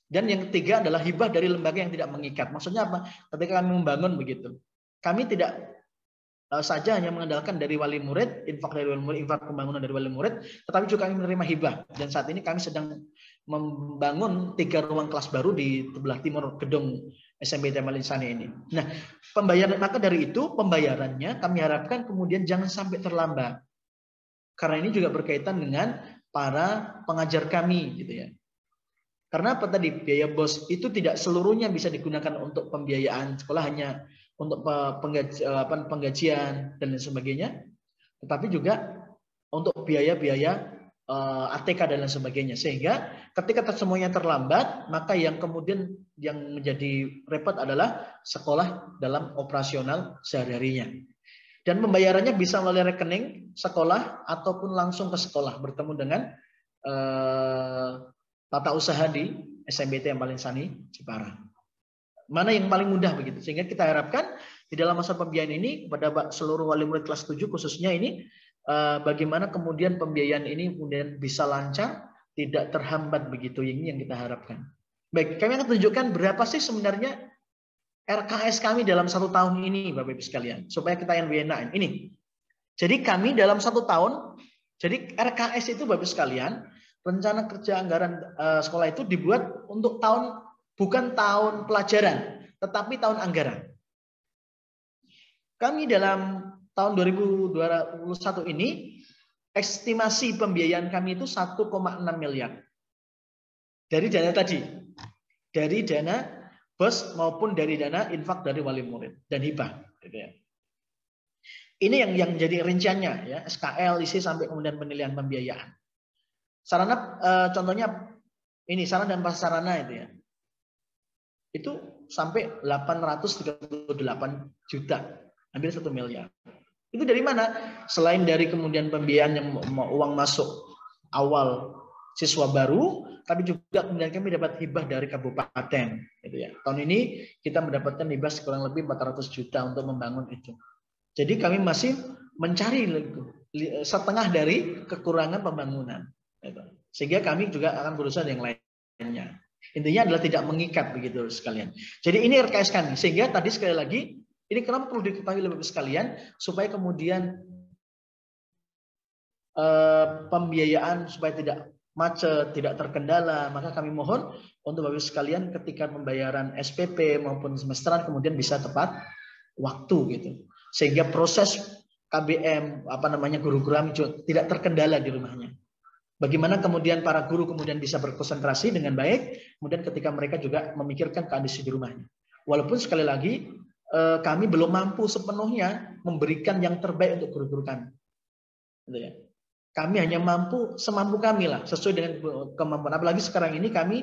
Dan yang ketiga adalah hibah dari lembaga yang tidak mengikat. Maksudnya apa? Ketika kami membangun begitu, kami tidak saja hanya mengandalkan dari wali murid, infak dari wali murid, infak pembangunan dari wali murid, tetapi juga kami menerima hibah. Dan saat ini kami sedang membangun 3 ruang kelas baru di sebelah timur gedung SMP Jamal Insani ini. Nah, pembayaran, maka dari itu pembayarannya kami harapkan kemudian jangan sampai terlambat. Karena ini juga berkaitan dengan para pengajar kami gitu ya. Karena apa tadi, biaya BOS itu tidak seluruhnya bisa digunakan untuk pembiayaan sekolah, hanya untuk penggajian dan lain sebagainya, tetapi juga untuk biaya-biaya ATK dan lain sebagainya. Sehingga ketika semuanya terlambat, maka yang kemudian yang menjadi repot adalah sekolah dalam operasional sehari-harinya. Dan pembayarannya bisa melalui rekening sekolah ataupun langsung ke sekolah bertemu dengan tata usaha di SMBT Jamal Insani Jepara. Mana yang paling mudah begitu. Sehingga kita harapkan di dalam masa pembiayaan ini kepada seluruh wali murid kelas 7 khususnya ini bagaimana kemudian pembiayaan ini kemudian bisa lancar, tidak terhambat begitu. Ini yang kita harapkan. Baik, kami akan tunjukkan berapa sih sebenarnya RKS kami dalam 1 tahun ini, Bapak Ibu sekalian, supaya kita yang enakin. Ini. Jadi kami dalam 1 tahun, jadi RKS itu Bapak Ibu sekalian, rencana kerja anggaran sekolah itu dibuat untuk tahun, bukan tahun pelajaran, tetapi tahun anggaran. Kami dalam tahun 2021 ini, estimasi pembiayaan kami itu 1,6 miliar. Dari dana tadi. Dari dana BOS maupun dari dana infak dari wali murid dan hibah. Ini yang jadi rinciannya, ya, SKL, isi sampai kemudian penilaian pembiayaan. Sarana contohnya ini sarana dan prasarana itu ya. Itu sampai 838 juta, hampir 1 miliar. Itu dari mana? Selain dari kemudian pembiayaan yang uang masuk awal siswa baru, tapi juga kemudian kami dapat hibah dari kabupaten, gitu ya. Tahun ini kita mendapatkan hibah kurang lebih 400 juta untuk membangun itu. Jadi kami masih mencari setengah dari kekurangan pembangunan, gitu. Sehingga kami juga akan berusaha yang lainnya. Intinya adalah tidak mengikat begitu sekalian. Jadi ini RKS kami. Sehingga tadi sekali lagi, ini kenapa perlu diketahui lebih sekalian, supaya kemudian pembiayaan supaya tidak macet, tidak terkendala. Maka kami mohon untuk Bapak Ibu sekalian ketika pembayaran SPP maupun semesteran kemudian bisa tepat waktu gitu. Sehingga proses KBM guru-guru kami tidak terkendala di rumahnya. Bagaimana kemudian para guru kemudian bisa berkonsentrasi dengan baik, kemudian ketika mereka juga memikirkan kondisi di rumahnya. Walaupun sekali lagi kami belum mampu sepenuhnya memberikan yang terbaik untuk guru-guru kami. Gitu ya. Kami hanya mampu semampu kami lah, sesuai dengan kemampuan. Apalagi sekarang ini kami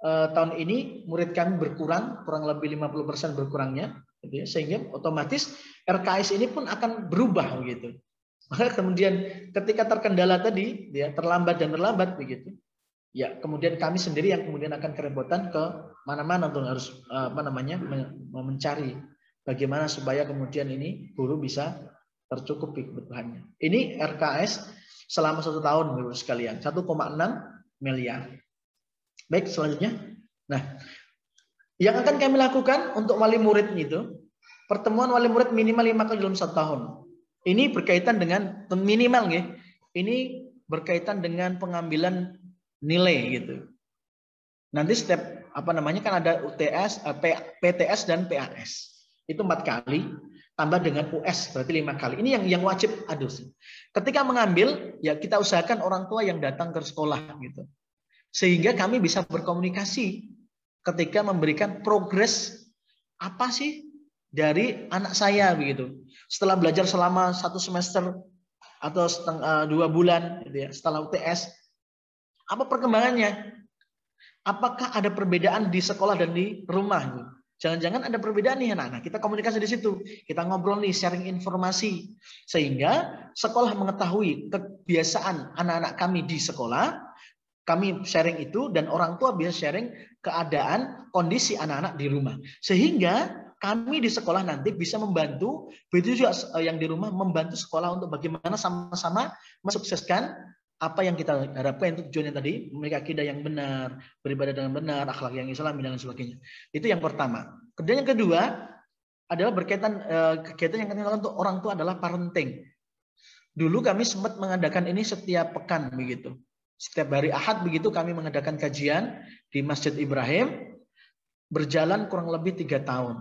tahun ini murid kami berkurang, kurang lebih 50% berkurangnya, gitu ya. Sehingga otomatis RKS ini pun akan berubah gitu. Maka kemudian ketika terkendala tadi, ya, terlambat begitu, ya kemudian kami sendiri yang kemudian akan kerepotan ke mana-mana untuk harus mencari bagaimana supaya kemudian ini guru bisa tercukupi kebutuhannya. Ini RKS selama 1 tahun, Bapak sekalian, 1,6 miliar. Baik, selanjutnya. Nah, yang akan kami lakukan untuk wali murid itu, pertemuan wali murid minimal 5 kali dalam 1 tahun. Ini berkaitan dengan minimal ya. Ini berkaitan dengan pengambilan nilai gitu. Nanti setiap kan ada UTS, PTS dan PAS. Itu 4 kali tambah dengan US berarti 5 kali. Ini yang wajib adus. Ketika mengambil ya kita usahakan orang tua yang datang ke sekolah gitu. Sehingga kami bisa berkomunikasi ketika memberikan progres apa sih dari anak saya begitu. Setelah belajar selama 1 semester atau 2 bulan gitu ya, setelah UTS, apa perkembangannya? Apakah ada perbedaan di sekolah dan di rumah? Gitu. Jangan-jangan ada perbedaan nih anak-anak. Kita komunikasi di situ. Kita ngobrol nih, sharing informasi. Sehingga sekolah mengetahui kebiasaan anak-anak kami di sekolah. Kami sharing itu dan orang tua bisa sharing keadaan kondisi anak-anak di rumah. Sehingga kami di sekolah nanti bisa membantu, begitu juga yang di rumah membantu sekolah untuk bagaimana sama-sama mensukseskan apa yang kita harapkan untuk tujuannya tadi, memiliki akidah yang benar, beribadah dengan benar, akhlak yang islami dan sebagainya. Itu yang pertama. Kemudian yang kedua adalah berkaitan kegiatan yang kami lakukan untuk orang tua adalah parenting. Dulu kami sempat mengadakan ini setiap pekan begitu. Setiap hari Ahad begitu kami mengadakan kajian di Masjid Ibrahim, berjalan kurang lebih 3 tahun.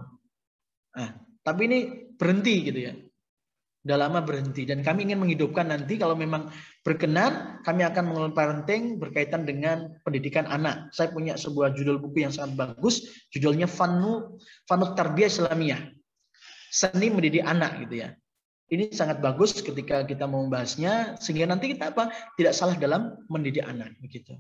Nah, tapi ini berhenti gitu ya. Udah lama berhenti dan kami ingin menghidupkan nanti kalau memang berkenan kami akan mengelola parenting berkaitan dengan pendidikan anak. Saya punya sebuah judul buku yang sangat bagus, judulnya Fanu Tarbiyah Islamiyah. Seni mendidik anak gitu ya. Ini sangat bagus ketika kita mau membahasnya sehingga nanti kita tidak salah dalam mendidik anak begitu.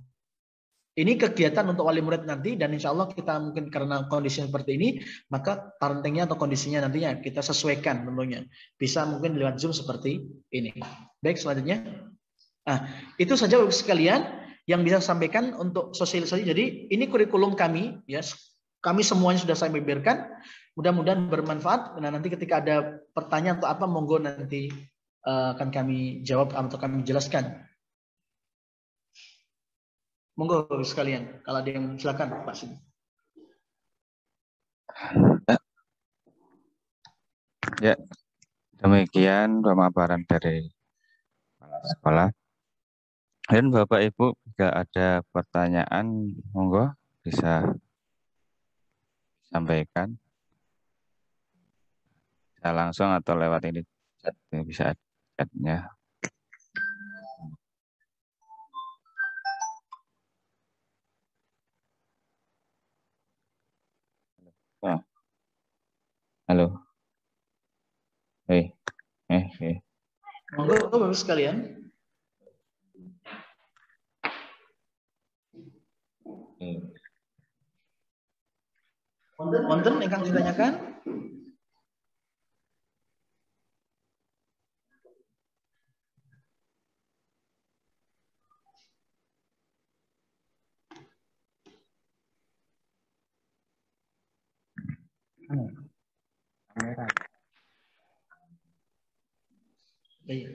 Ini kegiatan untuk wali murid nanti dan insya Allah kita mungkin karena kondisi seperti ini maka parentingnya atau kondisinya nantinya kita sesuaikan tentunya. Bisa mungkin lewat Zoom seperti ini. Baik, selanjutnya. Nah, itu saja Bapak sekalian yang bisa saya sampaikan untuk sosialisasi. Jadi ini kurikulum kami ya. Kami semuanya sudah saya beberkan. Mudah-mudahan bermanfaat. Nah, nanti ketika ada pertanyaan atau apa monggo nanti akan kami jawab atau kami jelaskan. Monggo sekalian, kalau ada yang silakan Pak Sidi. Ya, demikian pemaparan dari kepala sekolah. Dan Bapak Ibu jika ada pertanyaan, monggo bisa sampaikan. Bisa langsung atau lewat ini chat, bisa chatnya. Oh. Halo. Monggo Bapak sekalian. Wonten ingkang ditanyakan? Kamera. Iya.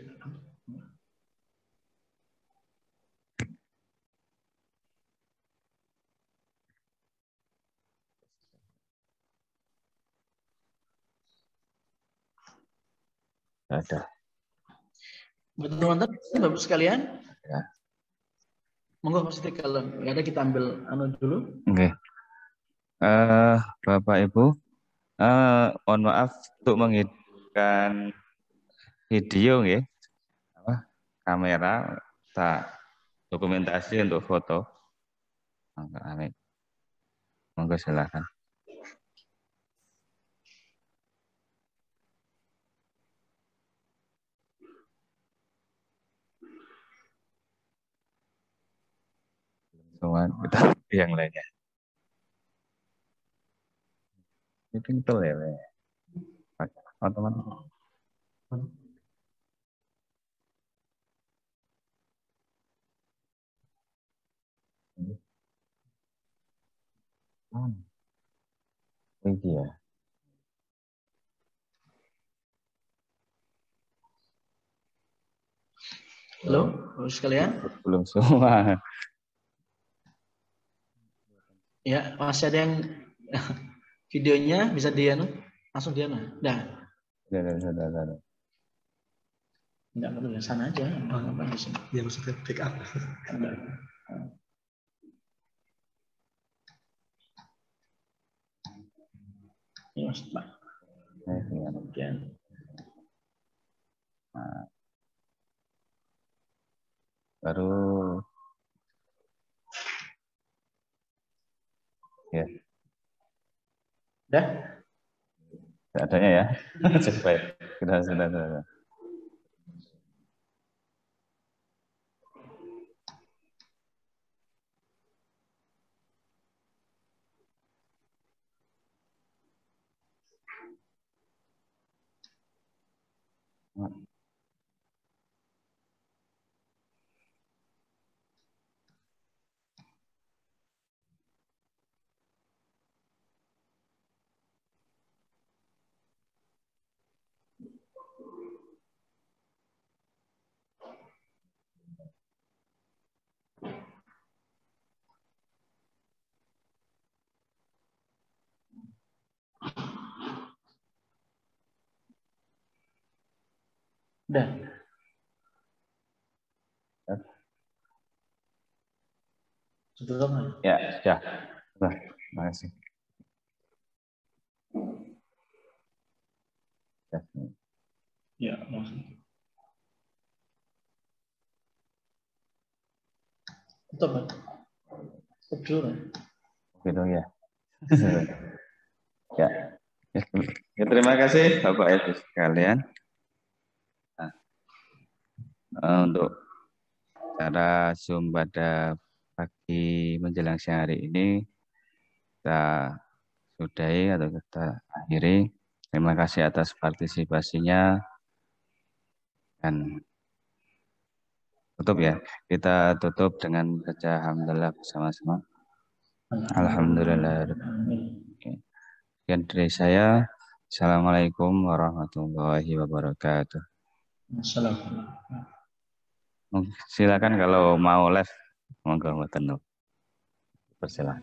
Ada. Betul-betul Bapak sekalian. Ya. Monggo Mas Siti kalau ada kita ambil dulu. Oke. Bapak Ibu, mohon maaf untuk menghidupkan video ya. Kamera tak dokumentasi untuk foto. Amin. Monggo silakan. Semua kita yang lainnya. Ini pintel ya, teman-teman. Ini ya. Halo, Bapak sekalian. Belum semua. Ya, masih ada yang videonya bisa langsung Dah. Sudah. Enggak perlu ya, sana aja. Apa di sini? Ya maksudnya pick up. Ini Mas Pak. Kemudian. Baru ya. Dah? Adanya ya. Sudah. Udah. Sudah kan? Ya, sudah. Terima kasih. Ya, langsung. Stop kan? Stop dulu kan? Gitu ya. Ya. Ya, terima kasih Bapak Ibu sekalian. Nah, untuk cara Zoom pada pagi menjelang siang hari ini kita sudahi atau kita akhiri. Terima kasih atas partisipasinya dan tutup ya. Kita tutup dengan baca alhamdulillah bersama-sama. Alhamdulillah. Sekian dari saya. Assalamualaikum warahmatullahi wabarakatuh. Assalamualaikum. Silakan kalau mau live, monggo mboten. Persilakan.